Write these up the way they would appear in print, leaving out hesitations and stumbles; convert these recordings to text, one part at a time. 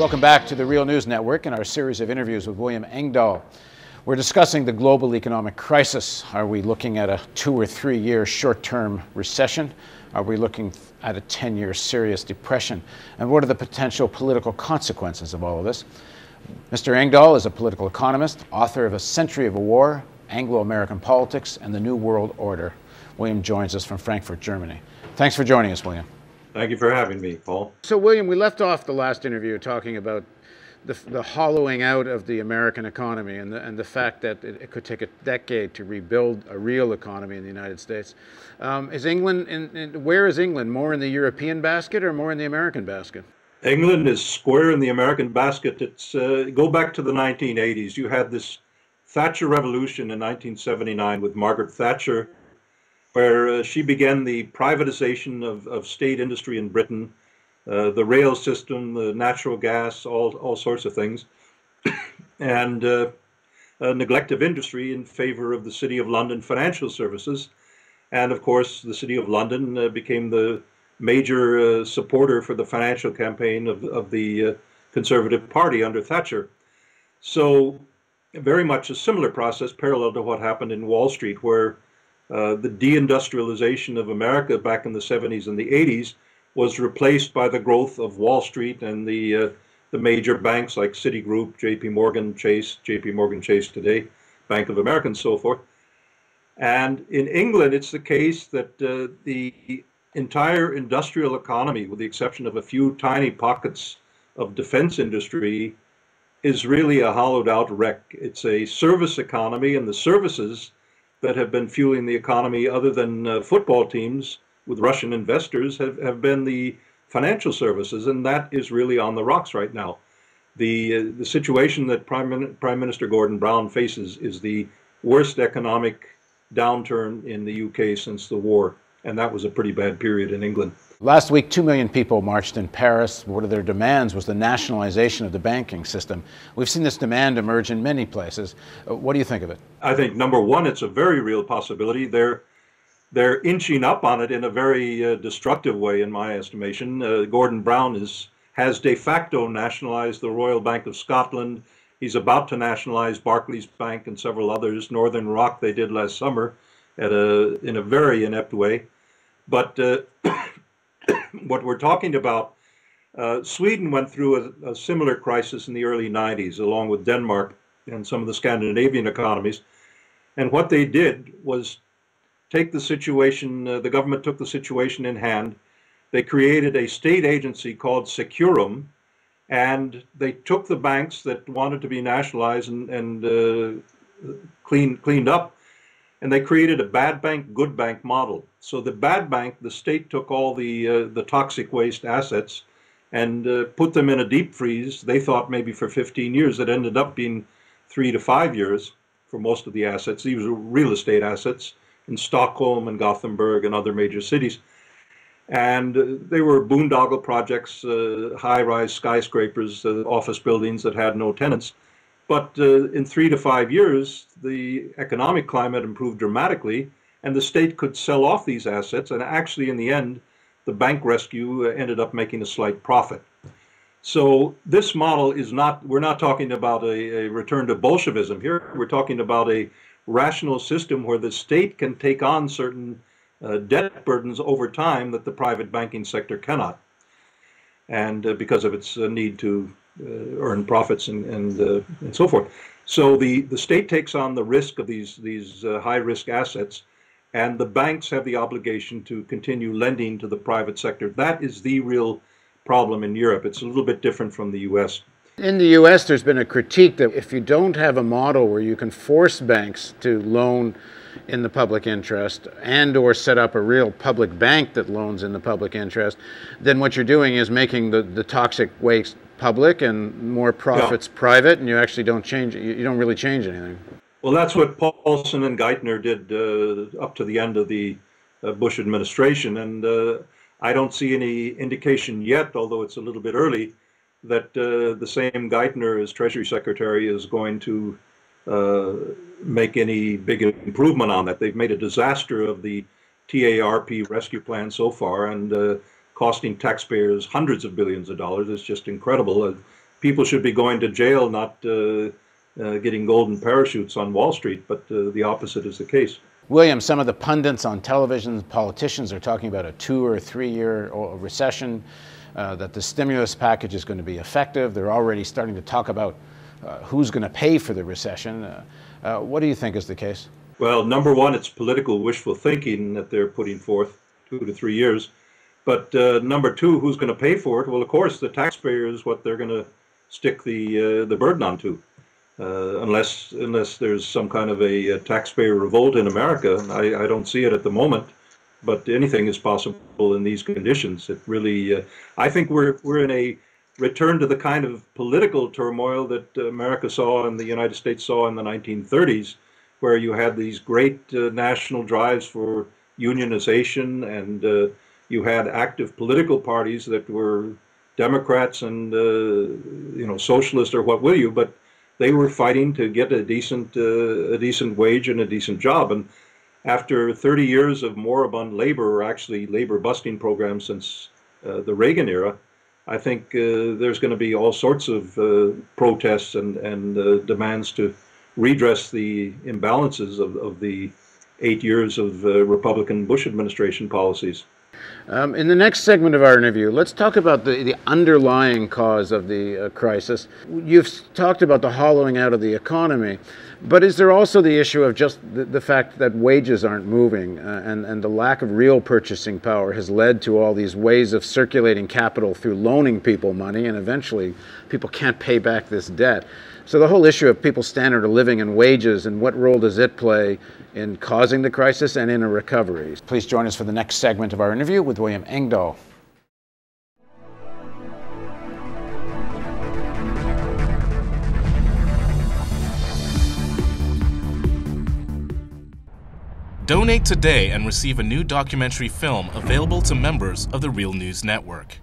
Welcome back to the Real News Network and our series of interviews with William Engdahl. We're discussing the global economic crisis. Are we looking at a 2 or 3 year short-term recession? Are we looking at a 10-year serious depression? And what are the potential political consequences of all of this? Mr. Engdahl is a political economist, author of A Century of a War, Anglo-American Politics, and the New World Order. William joins us from Frankfurt, Germany. Thanks for joining us, William. Thank you for having me, Paul. So, William, we left off the last interview talking about the hollowing out of the American economy and the fact that it could take a decade to rebuild a real economy in the United States. Is England, where is England? More in the European basket or more in the American basket? England is square in the American basket. It's go back to the 1980s. You had this Thatcher Revolution in 1979 with Margaret Thatcher, where she began the privatization of state industry in Britain, the rail system, the natural gas, all sorts of things, and a neglect of industry in favor of the City of London financial services. And of course, the City of London became the major supporter for the financial campaign of the Conservative Party under Thatcher. So very much a similar process parallel to what happened in Wall Street, where the deindustrialization of America back in the 70s and the 80s was replaced by the growth of Wall Street and the major banks like Citigroup, JP Morgan Chase today, Bank of America, and so forth. And in England, it's the case that the entire industrial economy, with the exception of a few tiny pockets of defense industry, is really a hollowed out wreck. It's a service economy, and the services that have been fueling the economy, other than football teams with Russian investors, have been the financial services, and that is really on the rocks right now. The situation that Prime Minister Gordon Brown faces is the worst economic downturn in the UK since the war, and that was a pretty bad period in England. Last week, 2 million people marched in Paris. One of their demands was the nationalization of the banking system. We've seen this demand emerge in many places. What do you think of it? I think, number one, it's a very real possibility. They're inching up on it in a very destructive way, in my estimation. Gordon Brown has de facto nationalized the Royal Bank of Scotland. He's about to nationalize Barclays Bank and several others. Northern Rock they did last summer in a very inept way. But what we're talking about, Sweden went through a similar crisis in the early 90s, along with Denmark and some of the Scandinavian economies. And what they did was take the situation, the government took the situation in hand. They created a state agency called Securum, and they took the banks that wanted to be nationalized and cleaned up, and they created a bad bank, good bank model. So the bad bank, the state took all the toxic waste assets and put them in a deep freeze. They thought maybe for 15 years. It ended up being 3 to 5 years for most of the assets. These were real estate assets in Stockholm and Gothenburg and other major cities. And they were boondoggle projects, high-rise skyscrapers, office buildings that had no tenants. But in 3 to 5 years, the economic climate improved dramatically, and the state could sell off these assets. And actually, in the end, the bank rescue ended up making a slight profit. So this model is not, we're not talking about a return to Bolshevism here. We're talking about a rational system where the state can take on certain debt burdens over time that the private banking sector cannot. And because of its need to earn profits and so forth. So the state takes on the risk of these high-risk assets, and the banks have the obligation to continue lending to the private sector. That is the real problem in Europe. It's a little bit different from the U.S. In the U.S., there's been a critique that if you don't have a model where you can force banks to loan in the public interest and or set up a real public bank that loans in the public interest, then what you're doing is making the toxic waste public and more profits private, and you actually don't change it. You don't really change anything. Well, that's what Paulson and Geithner did up to the end of the Bush administration, and I don't see any indication yet, although it's a little bit early, that the same Geithner as Treasury Secretary is going to make any big improvement on that. They've made a disaster of the TARP rescue plan so far, and costing taxpayers hundreds of billions of dollars. It's just incredible. people should be going to jail, not getting golden parachutes on Wall Street, but the opposite is the case. William, some of the pundits on television, politicians are talking about a 2 or 3 year recession, that the stimulus package is going to be effective. They're already starting to talk about who's going to pay for the recession. What do you think is the case? Well, number one, it's political wishful thinking that they're putting forth, 2 to 3 years. But number two, who's going to pay for it? Well, of course, the taxpayer is what they're going to stick the burden onto. Unless there's some kind of a taxpayer revolt in America. I don't see it at the moment, but anything is possible in these conditions. It really, I think we're in a return to the kind of political turmoil that America saw and the United States saw in the 1930s, where you had these great national drives for unionization, and you had active political parties that were Democrats and socialist or what will you, but they were fighting to get a decent wage and a decent job. And after 30 years of moribund labor, or actually labor busting programs since the Reagan era, I think there's going to be all sorts of protests and demands to redress the imbalances of the 8 years of Republican Bush administration policies. In the next segment of our interview, let's talk about the underlying cause of the crisis. You've talked about the hollowing out of the economy, but is there also the issue of just the fact that wages aren't moving, and the lack of real purchasing power has led to all these ways of circulating capital through loaning people money, and eventually people can't pay back this debt? So the whole issue of people's standard of living and wages, and what role does it play in causing the crisis and in a recovery? Please join us for the next segment of our interview with William Engdahl. Donate today and receive a new documentary film available to members of the Real News Network.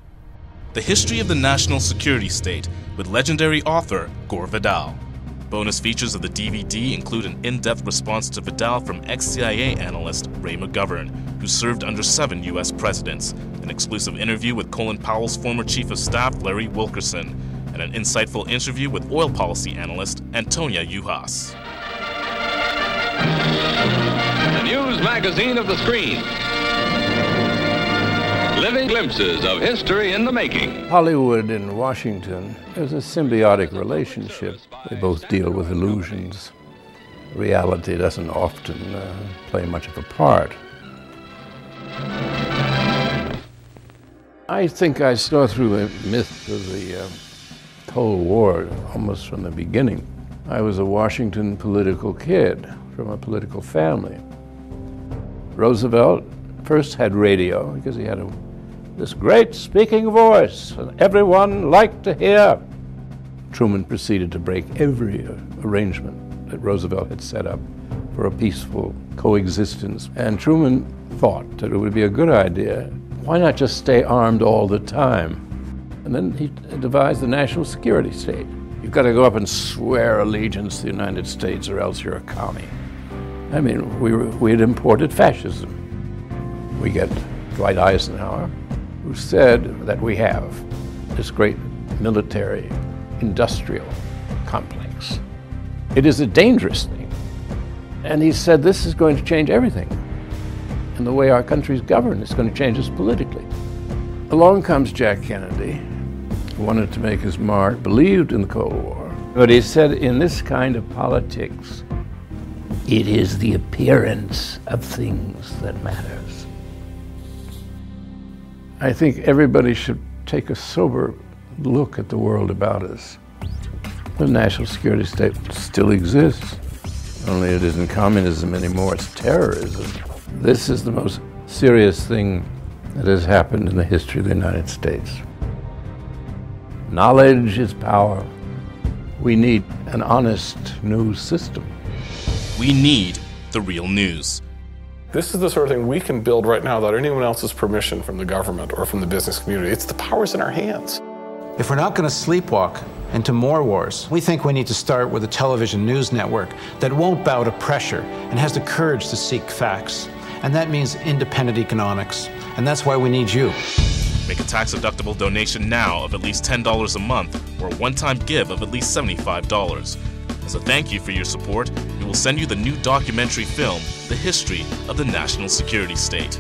The History of the National Security State with legendary author Gore Vidal. Bonus features of the DVD include an in-depth response to Vidal from ex-CIA analyst Ray McGovern, who served under 7 U.S. presidents, an exclusive interview with Colin Powell's former Chief of Staff Larry Wilkerson, and an insightful interview with oil policy analyst Antonia Juhas. The news magazine of the screen. Living glimpses of history in the making. Hollywood and Washington, there's a symbiotic relationship. They both deal with illusions. Reality doesn't often play much of a part. I think I saw through the myth of the Cold War almost from the beginning. I was a Washington political kid from a political family. Roosevelt first had radio because he had this great speaking voice and everyone liked to hear. Truman proceeded to break every arrangement that Roosevelt had set up for a peaceful coexistence. And Truman thought that it would be a good idea. Why not just stay armed all the time? And then he devised the national security state. You've got to go up and swear allegiance to the United States or else you're a commie. I mean, we had imported fascism. We get Dwight Eisenhower, who said that we have this great military industrial complex. It is a dangerous thing. And he said this is going to change everything. And the way our country's governed is going to change us politically. Along comes Jack Kennedy, who wanted to make his mark, believed in the Cold War. But he said in this kind of politics, it is the appearance of things that matters. I think everybody should take a sober look at the world about us. The national security state still exists, only it isn't communism anymore, it's terrorism. This is the most serious thing that has happened in the history of the United States. Knowledge is power. We need an honest news system. We need the real news. This is the sort of thing we can build right now without anyone else's permission from the government or from the business community. It's the power's in our hands. If we're not going to sleepwalk into more wars, we think we need to start with a television news network that won't bow to pressure and has the courage to seek facts. And that means independent economics. And that's why we need you. Make a tax-deductible donation now of at least $10 a month or a one-time give of at least $75. As a thank you for your support, we will send you the new documentary film, The History of the National Security State.